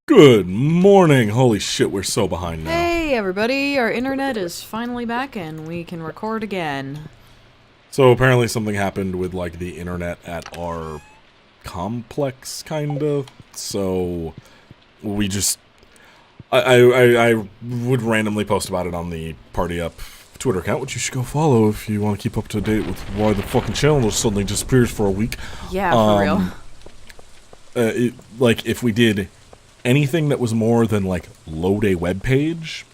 Good morning! Holy shit, we're so behind now. Hey everybody, our internet is finally back and we can record again. So apparently something happened with, like, the internet at our complex, kinda. So we just... I would randomly post about it on the Party Up Twitter account, which you should go follow if you want to keep up to date with why the fucking channel suddenly disappears for a week. Yeah, for real. Like, if we did anything that was more than, like, load a web page,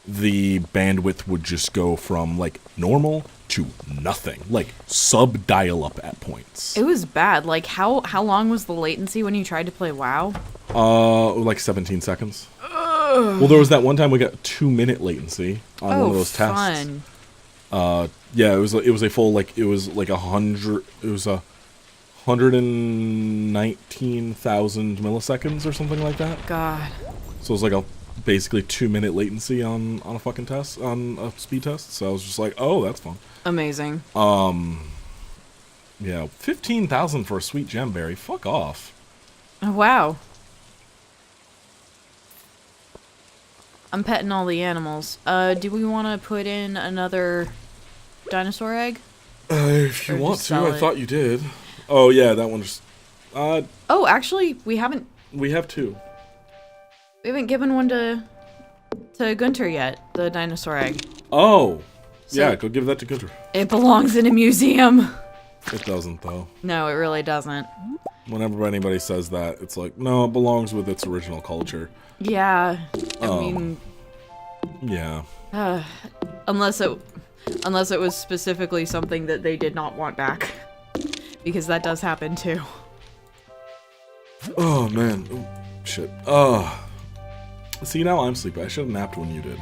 the bandwidth would just go from, like, normal to nothing. Like, sub-dial-up at points. It was bad. Like, how long was the latency when you tried to play WoW? Like 17 seconds. Well, there was that one time we got 2-minute latency on one of those tests. Fun. Yeah, it was a full, like, it was like 119,000 milliseconds or something like that. God. So it was like a basically 2-minute latency on a fucking test, on a speed test. So I was just like, oh, that's fun. Amazing. Yeah, 15,000 for a sweet gemberry. Fuck off. Oh, wow. I'm petting all the animals. Do we want to put in another dinosaur egg? If you Or want just to, sell I it? thought you did. Oh yeah, that one just. Oh, actually, we haven't We have two. given one to Gunter yet, the dinosaur egg. Oh, So- yeah, go give that to Gunter. It belongs in a museum. It doesn't though. No, it really doesn't. Whenever anybody says that, it's like, no, it belongs with its original culture. Yeah, I mean, Yeah. unless it was specifically something that they did not want back, because that does happen too. Oh man. Ooh, shit. See, now I'm sleepy. I should have napped when you did.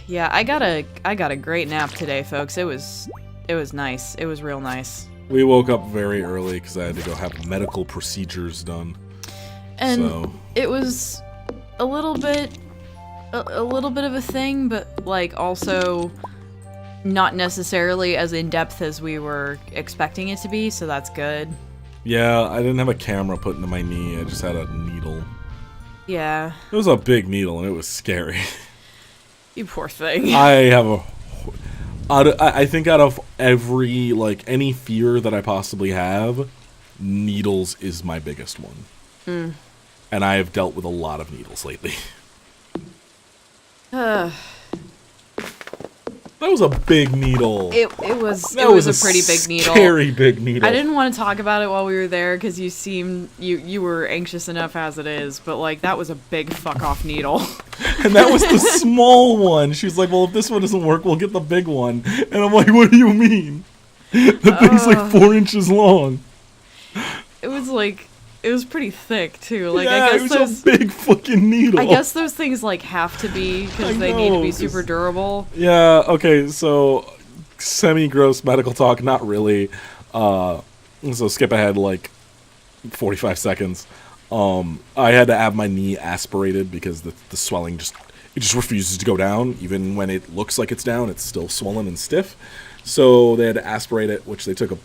Yeah, I got a great nap today, folks. It was nice. It was real nice. We woke up very early because I had to go have medical procedures done. And So it was a little bit of a thing, but like also not necessarily as in-depth as we were expecting it to be, so that's good. yeah, I didn't have a camera put into my knee. I just had a needle. Yeah. It was a big needle and it was scary. You poor thing. I think out of every, like, any fear that I possibly have, needles is my biggest one. And I have dealt with a lot of needles lately. That was a big needle. It was a pretty big needle. Scary big needle. I didn't want to talk about it while we were there because you were anxious enough as it is, but like that was a big fuck off needle. And that was the small one. She was like, well, if this one doesn't work, we'll get the big one. And I'm like, what do you mean? The thing's like 4 inches long. It was pretty thick too. Like yeah, I it guess was a big fucking needle. I guess those things like have to be because they need to be super durable. Yeah, okay, so semi-gross medical talk, not really. So skip ahead like 45 seconds. I had to have my knee aspirated because the swelling just refuses to go down. Even when it looks like it's down, it's still swollen and stiff. So they had to aspirate it, which they took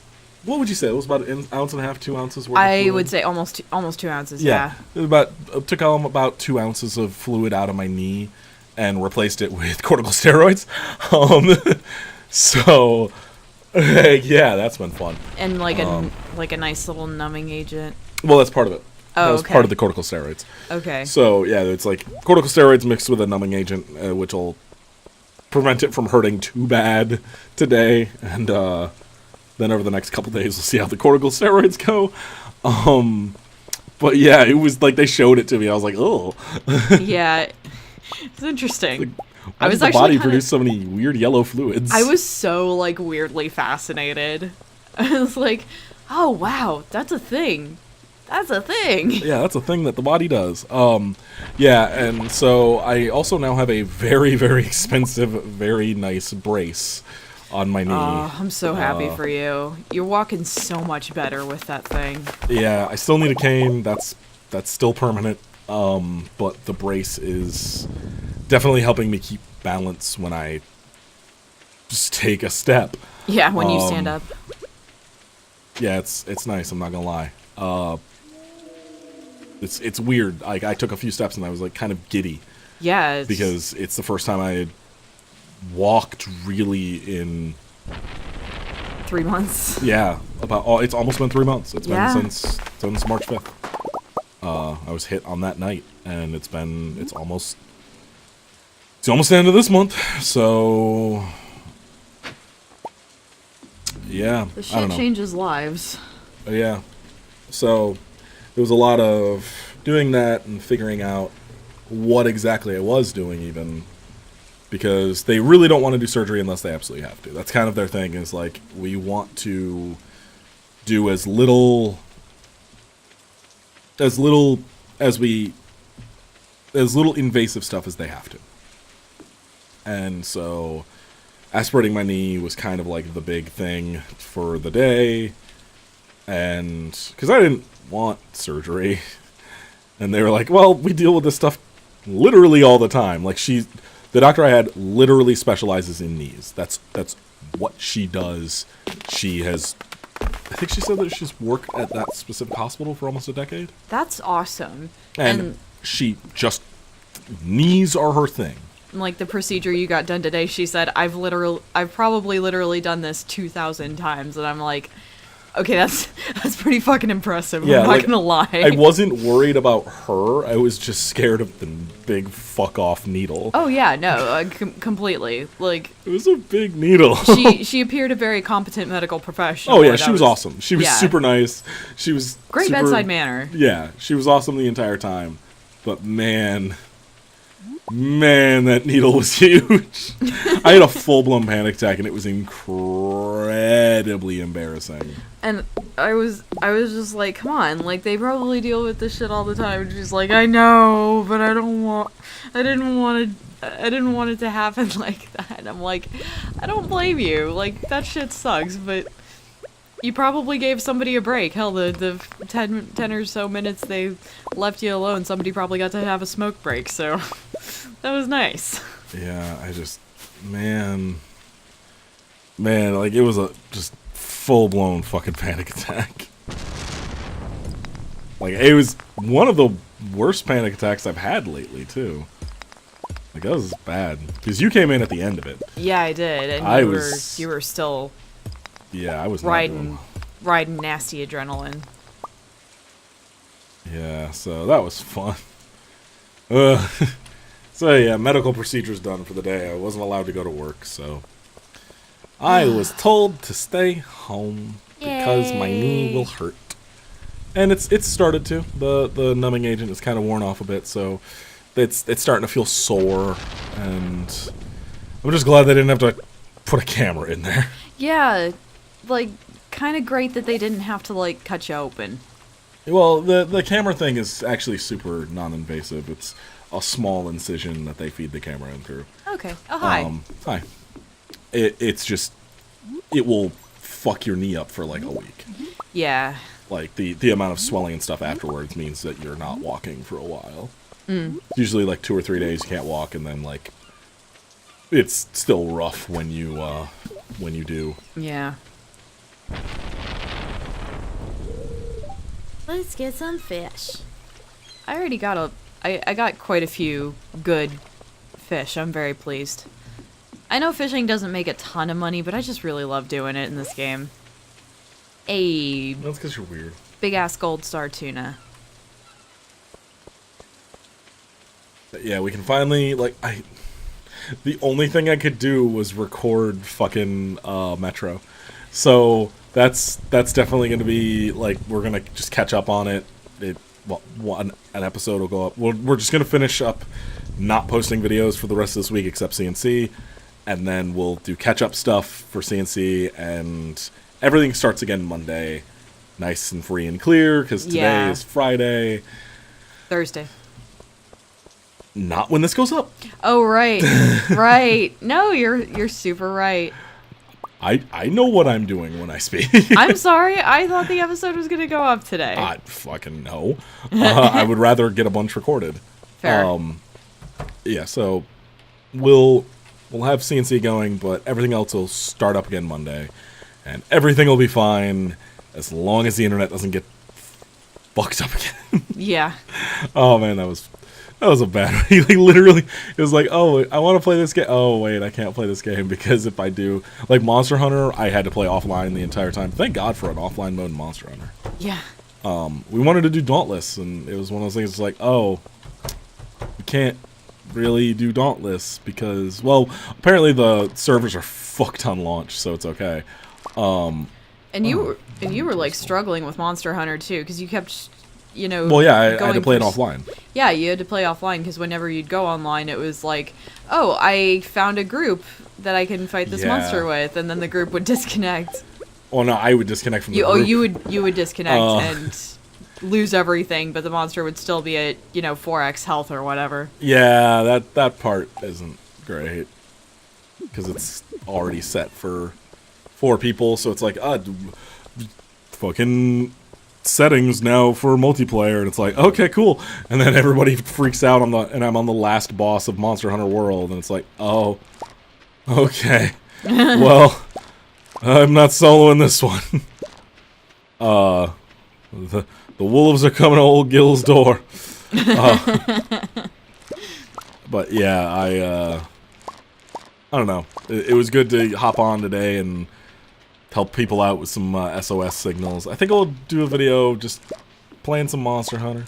what would you say? It was about an ounce and a half, 2 ounces worth of I fluid? would say almost 2 ounces. Yeah. Took about 2 ounces of fluid out of my knee and replaced it with corticosteroids. So yeah, that's been fun. And like a nice little numbing agent. Well, that's part of it. Oh, that was okay. part of the corticosteroids. Okay. So yeah, it's like corticosteroids mixed with a numbing agent, which will prevent it from hurting too bad today, and then over the next couple days we'll see how the corticosteroids go. But yeah, it was like they showed it to me. I was like, oh. Yeah, it's interesting. Like, I why was does the actually body kinda- produce so many weird yellow fluids? I was so like weirdly fascinated. I was like, oh wow, that's a thing. That's a thing. Yeah, that's a thing that the body does. Yeah, and so I also now have a very, very expensive, very nice brace on my knee. Oh, I'm so happy for you. You're walking so much better with that thing. Yeah, I still need a cane. That's still permanent. But the brace is definitely helping me keep balance when I just take a step. Yeah, when you stand up. Yeah, it's nice. I'm not gonna lie. it's weird. Like I took a few steps and I was like kind of giddy Yeah, because it's the first time I had walked really in 3 months. yeah it's almost been 3 months. It's Yeah. been since March 5th. I was hit on that night, and it's almost the end of this month. So yeah, The I shit don't know. changes lives. Yeah. So it was a lot of doing that and figuring out what exactly I was doing, even because they really don't want to do surgery unless they absolutely have to. That's kind of their thing, is like, we want to do as little as little invasive stuff as they have to. And so aspirating my knee was kind of like the big thing for the day. And because I didn't want surgery, and they were like, well, we deal with this stuff literally all the time. Like, the doctor I had literally specializes in knees. That's what she does. I think she said that she's worked at that specific hospital for almost a decade. That's awesome. And she just, knees are her thing. Like the procedure you got done today, she said, I've probably literally done this 2,000 times, and I'm like, okay, that's pretty fucking impressive. Yeah, I'm not gonna lie. I wasn't worried about her. I was just scared of the big fuck off needle. Oh yeah, no, completely. Like, It was a big needle. she appeared a very competent medical professional. Oh yeah, and she was awesome. She was yeah. super nice. She was Great super, bedside manner. Yeah, she was awesome the entire time. But man, that needle was huge. I had a full-blown panic attack, and it was incredibly embarrassing. And I was just like, come on, like, they probably deal with this shit all the time. And she's like, I know, but I didn't want it to happen like that. And I'm like, I don't blame you. Like, that shit sucks, but you probably gave somebody a break. Hell, the 10 or so minutes they left you alone, somebody probably got to have a smoke break, so that was nice. Yeah, I just, man, like, it was a just full-blown fucking panic attack. Like, it was one of the worst panic attacks I've had lately, too. Like, that was bad. Because you came in at the end of it. Yeah, I did, and you were still Yeah, I was not doing riding nasty adrenaline. Yeah, so that was fun. So yeah, medical procedures done for the day. I wasn't allowed to go to work, so I was told to stay home because my knee will hurt. And it's started to. The numbing agent is kind of worn off a bit, so it's starting to feel sore, and I'm just glad they didn't have to put a camera in there. Yeah, like, kind of great that they didn't have to, like, cut you open. Well, the camera thing is actually super non-invasive. It's a small incision that they feed the camera in through. Okay. Oh, hi. Hi. It's just, it will fuck your knee up for like a week. Yeah. Like, the amount of swelling and stuff afterwards means that you're not walking for a while. Usually like 2 or 3 days you can't walk, and then like it's still rough when you do. Yeah. Let's get some fish. I already got I got quite a few good fish. I'm very pleased. I know fishing doesn't make a ton of money, but I just really love doing it in this game. A That's because you're weird. big ass gold star tuna. Yeah, we can finally, like, the only thing I could do was record fucking Metro. So that's definitely going to be, like, we're going to just catch up on it. An episode will go up. We're just going to finish up not posting videos for the rest of this week except CNC, and then we'll do catch-up stuff for CNC, and everything starts again Monday, nice and free and clear, because today is Friday. Thursday. Not when this goes up. Oh, right. Right. No, you're super right. I know what I'm doing when I speak. I'm sorry. I thought the episode was going to go up today. I fucking know. I would rather get a bunch recorded. Fair. Yeah, so we'll have CNC going, but everything else will start up again Monday, and everything will be fine as long as the internet doesn't get fucked up again. Yeah. Oh man, that was a bad one. Like literally, it was like, oh, I want to play this game. Oh wait, I can't play this game because if I do, like Monster Hunter, I had to play offline the entire time. Thank God for an offline mode in Monster Hunter. Yeah. We wanted to do Dauntless, and it was one of those things. It's like, oh, we can't really do Dauntless because, well, apparently the servers are fucked on launch, so it's okay. And you were like struggling with Monster Hunter too, because you kept, you know. Well, yeah, I had to play it offline. Yeah, you had to play offline because whenever you'd go online, it was like, oh, I found a group that I can fight this monster with, and then the group would disconnect. Well, no, I would disconnect from the group. Oh, you would disconnect and lose everything, but the monster would still be at 4x health or whatever. Yeah, that part isn't great because it's already set for 4 people, so it's like fucking settings now for multiplayer, and it's like, okay, cool, and then everybody freaks out and I'm on the last boss of Monster Hunter World, and it's like, oh, okay, well, I'm not soloing this one. The wolves are coming to old Gil's door. But yeah, I don't know. It was good to hop on today and help people out with some SOS signals. I think I'll do a video just playing some Monster Hunter.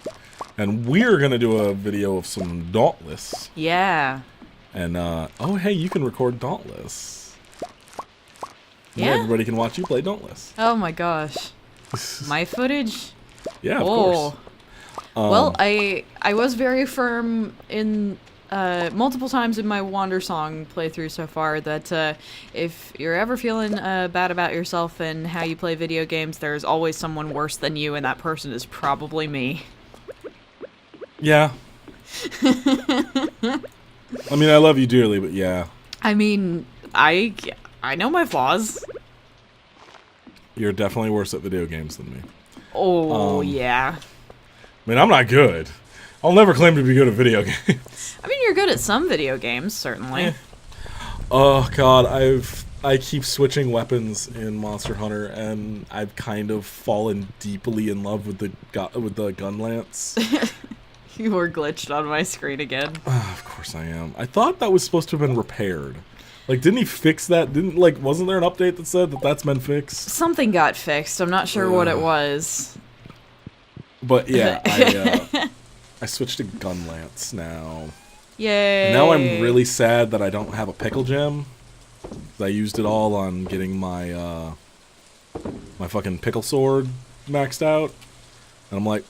And we're going to do a video of some Dauntless. Yeah. And, oh, hey, you can record Dauntless. Yeah. Everybody can watch you play Dauntless. Oh my gosh. My footage? Yeah, of course. Well, I was very firm in multiple times in my Wander Song playthrough so far that if you're ever feeling bad about yourself and how you play video games, there's always someone worse than you, and that person is probably me. Yeah. I mean, I love you dearly, but yeah. I mean, I know my flaws. You're definitely worse at video games than me. Oh, yeah. I mean, I'm not good. I'll never claim to be good at video games. I mean, you're good at some video games, certainly. Oh, God, I keep switching weapons in Monster Hunter, and I've kind of fallen deeply in love with the gun lance. You were glitched on my screen again. Of course I am. I thought that was supposed to have been repaired. Like, didn't he fix that? Wasn't there an update that said that that's been fixed? Something got fixed. I'm not sure what it was. But yeah, I switched to gun lance now. Yay! And now I'm really sad that I don't have a pickle gem. I used it all on getting my my fucking pickle sword maxed out, and I'm like,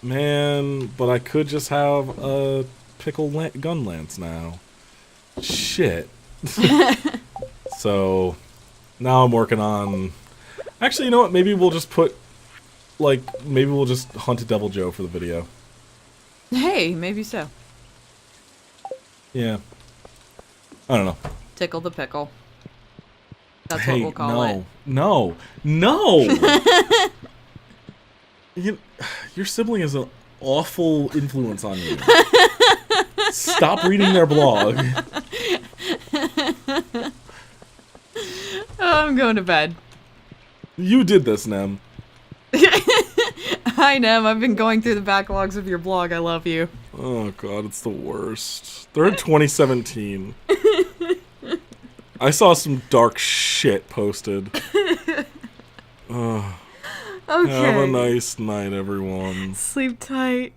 man, but I could just have a gun lance now. Shit. So now I'm working on. Actually, you know what? Maybe we'll just hunt a Devil Joe for the video. Hey, maybe so. Yeah. I don't know. Tickle the pickle. That's what we'll call it. No. Your sibling is an awful influence on you. Stop reading their blog. Oh, I'm going to bed. You did this, Nem. Hi, Nem. I've been going through the backlogs of your blog. I love you. Oh, God, it's the worst. They're in 2017. I saw some dark shit posted. Okay. Have a nice night, everyone. Sleep tight.